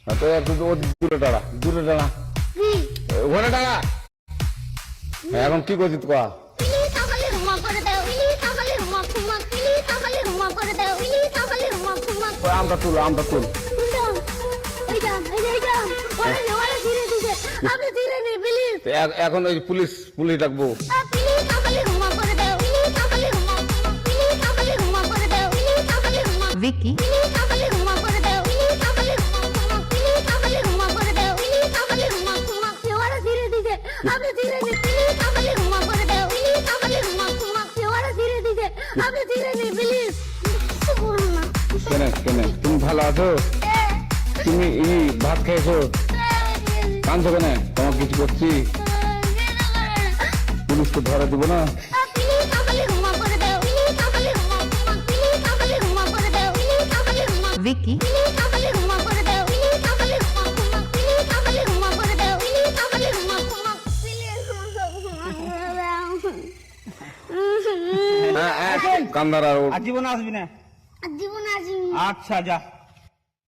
তো একটু দূরে দাঁড়া ওখানে দাঁড়া। এখন কি করছিস তো? আমরা তুল এখন ওই পুলিশ ডাকবো। ভিকি কেন তুমি ভালো আছো? তুমি ভাত খেয়েছো? কাঁদছো কেন? তোমার কিছু করছি? পুলিশকে ধরে দিব না? ভিকি কান্দার আর জীবন আসবি না। জীবন আসবি। আচ্ছা যা।